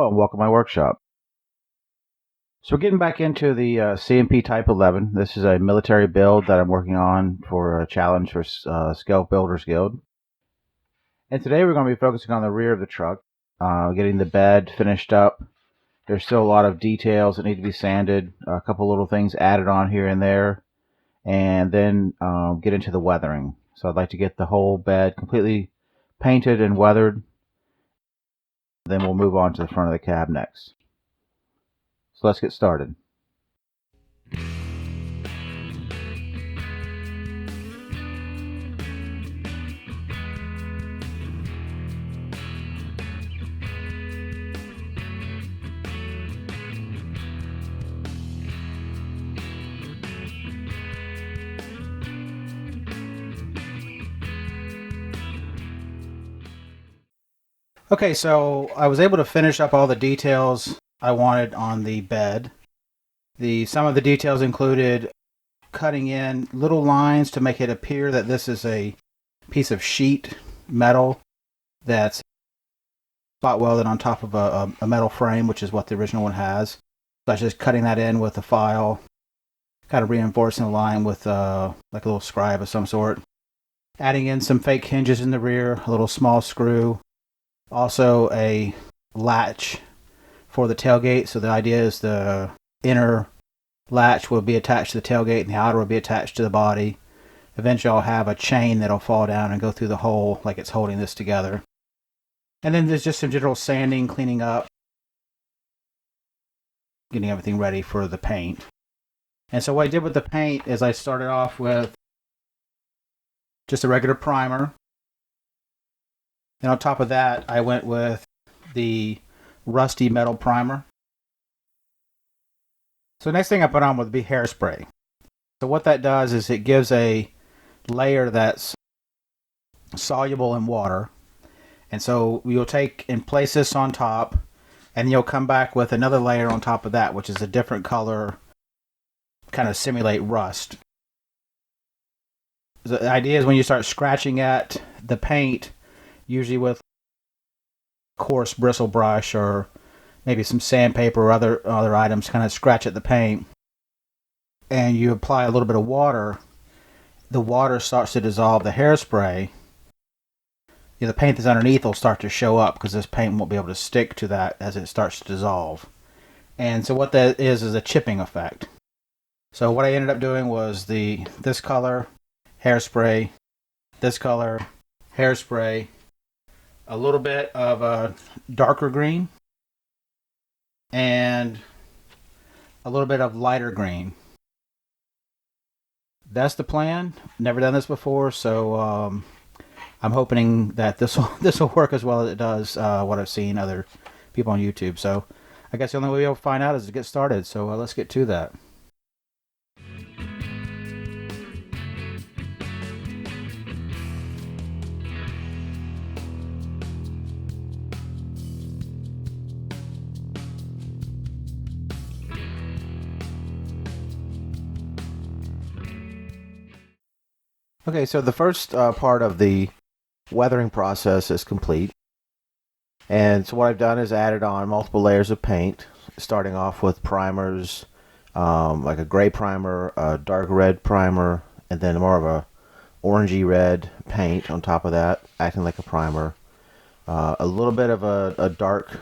Hello and welcome to my workshop. So we're getting back into the CMP Type 11. This is a military build that I'm working on for a challenge for Scale Builders Guild. And today we're going to be focusing on the rear of the truck, getting the bed finished up. There's still a lot of details that need to be sanded, a couple little things added on here and there, and then get into the weathering. So I'd like to get the whole bed completely painted and weathered. Then we'll move on to the front of the cab next. So let's get started. Okay, so I was able to finish up all the details I wanted on the bed. Some of the details included cutting in little lines to make it appear that this is a piece of sheet metal that's spot welded on top of a metal frame, which is what the original one has. So I was just cutting that in with a file, kind of reinforcing the line with like a little scribe of some sort. Adding in some fake hinges in the rear, a little small screw. Also a latch for the tailgate. So the idea is the inner latch will be attached to the tailgate and the outer will be attached to the body. Eventually I'll have a chain that'll fall down and go through the hole like it's holding this together. And then there's just some general sanding, cleaning up, getting everything ready for the paint. And so what I did with the paint is I started off with just a regular primer. And on top of that, I went with the rusty metal primer. So next thing I put on would be hairspray. So what that does is it gives a layer that's soluble in water. And so you'll take and place this on top, and you'll come back with another layer on top of that, which is a different color, kind of simulate rust. The idea is when you start scratching at the paint, usually with coarse bristle brush or maybe some sandpaper or other items, kind of scratch at the paint, and you apply a little bit of water, the water starts to dissolve the hairspray. The paint that's underneath will start to show up because this paint won't be able to stick to that as it starts to dissolve. And so what that is a chipping effect. So what I ended up doing was this color, hairspray, this color, hairspray, a little bit of a darker green, and a little bit of lighter green. That's the plan. Never done this before, so I'm hoping that this will work as well as it does what I've seen other people on YouTube. So I guess the only way we'll find out is to get started. So let's get to that. Okay, so the first part of the weathering process is complete. And so what I've done is added on multiple layers of paint, starting off with primers, like a gray primer, a dark red primer, and then more of a orangey red paint on top of that, acting like a primer. A little bit of a dark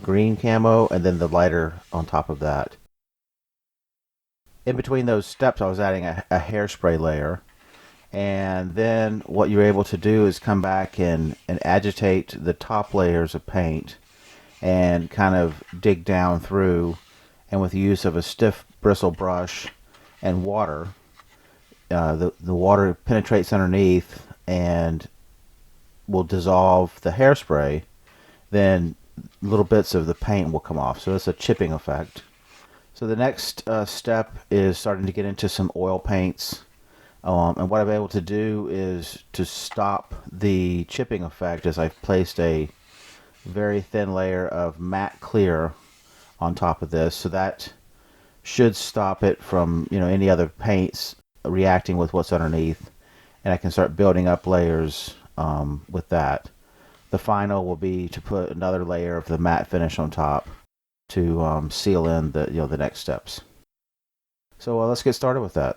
green camo, and then the lighter on top of that. In between those steps, I was adding a hairspray layer. And then what you're able to do is come back and agitate the top layers of paint and kind of dig down through, and with the use of a stiff bristle brush and water, the water penetrates underneath and will dissolve the hairspray. Then little bits of the paint will come off. So it's a chipping effect. So the next step is starting to get into some oil paints. And what I've been able to do is to stop the chipping effect as I've placed a very thin layer of matte clear on top of this. So that should stop it from any other paints reacting with what's underneath. And I can start building up layers with that. the final will be to put another layer of the matte finish on top to seal in the next steps. So let's get started with that.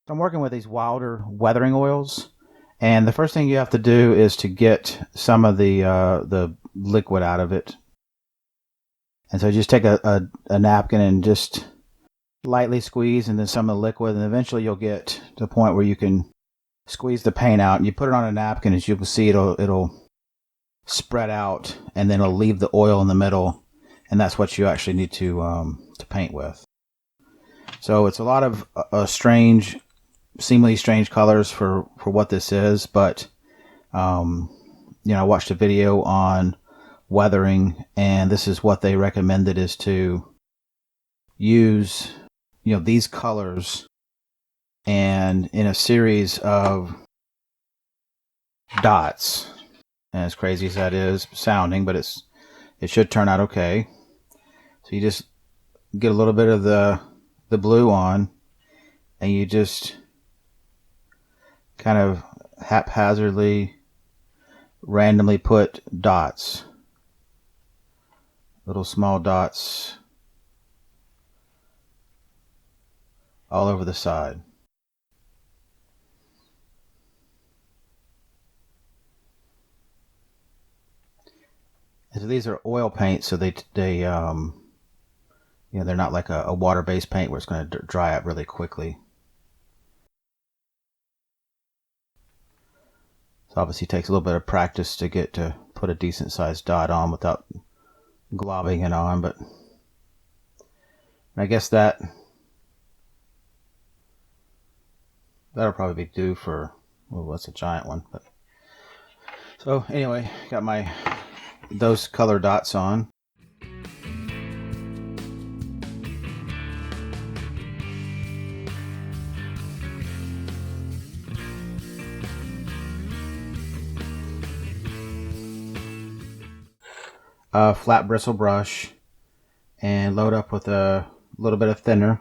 I'm working with these Wilder weathering oils, and the first thing you have to do is to get some of the liquid out of it. And so just take a napkin and just lightly squeeze, and then some of the liquid, and eventually you'll get to the point where you can squeeze the paint out. And you put it on a napkin, as you can see, it'll spread out, and then it'll leave the oil in the middle, and that's what you actually need to paint with. So it's a lot of seemingly strange colors for what this is, but I watched a video on weathering, and this is what they recommended, is to use these colors and in a series of dots. And as crazy as that is sounding, but it should turn out okay. So you just get a little bit of the blue on, and you just kind of haphazardly, randomly put dots, little small dots, all over the side. And so these are oil paints, so they're not like a water-based paint where it's going to dry up really quickly. So obviously it takes a little bit of practice to get to put a decent sized dot on without globbing it on, but I guess that'll probably be due for, well, that's a giant one. But so anyway, got those color dots on. A flat bristle brush, and load up with a little bit of thinner.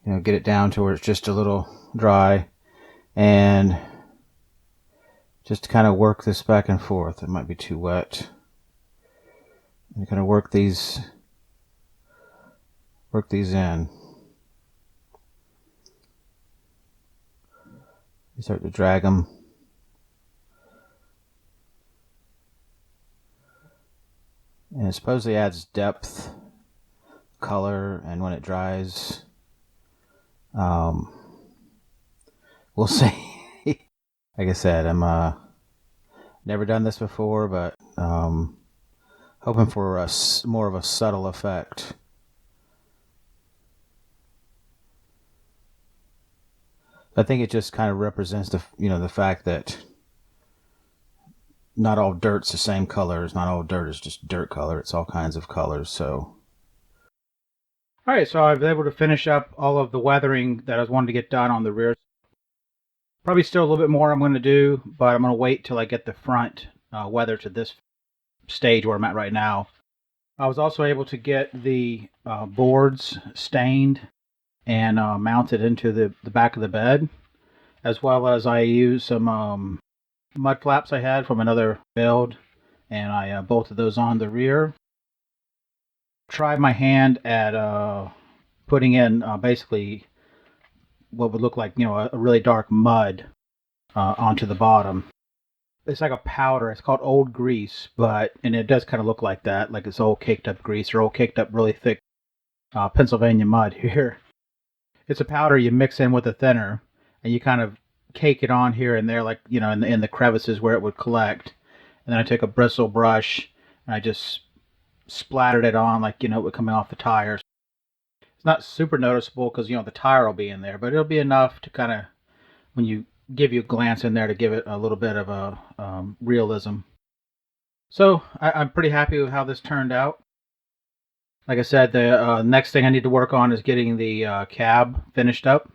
Get it down to where it's just a little dry, and just kind of work this back and forth. It might be too wet. And kind of work these in. You start to drag them. And it supposedly adds depth, color, and when it dries, we'll see. Like I said, I'm never done this before, but hoping for more of a subtle effect. I think it just kind of represents the fact that not all dirt's the same colors. Not all dirt is just dirt color. It's all kinds of colors. So, all right. So I was able to finish up all of the weathering that I was wanting to get done on the rear. Probably still a little bit more I'm going to do, but I'm going to wait till I get the front weather to this stage where I'm at right now. I was also able to get the boards stained and mounted into the back of the bed, as well as I used some mud flaps I had from another build, and I bolted those on the rear. Tried my hand at putting in basically what would look like, a really dark mud onto the bottom. It's like a powder. It's called old grease, and it does kind of look like that, like it's old caked up grease or old caked up really thick Pennsylvania mud here. It's a powder you mix in with a thinner, and you kind of cake it on here and there, like in the crevices where it would collect. And then I take a bristle brush and I just splattered it on, like it would come off the tires. It's not super noticeable because the tire will be in there, but it'll be enough to kind of, when you give you a glance in there, to give it a little bit of a realism. So I'm pretty happy with how this turned out. Like I said, the next thing I need to work on is getting the cab finished up.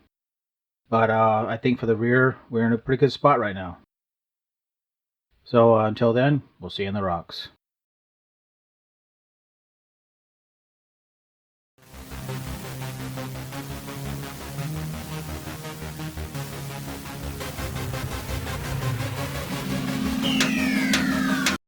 But I think for the rear, we're in a pretty good spot right now. So until then, we'll see you in the rocks.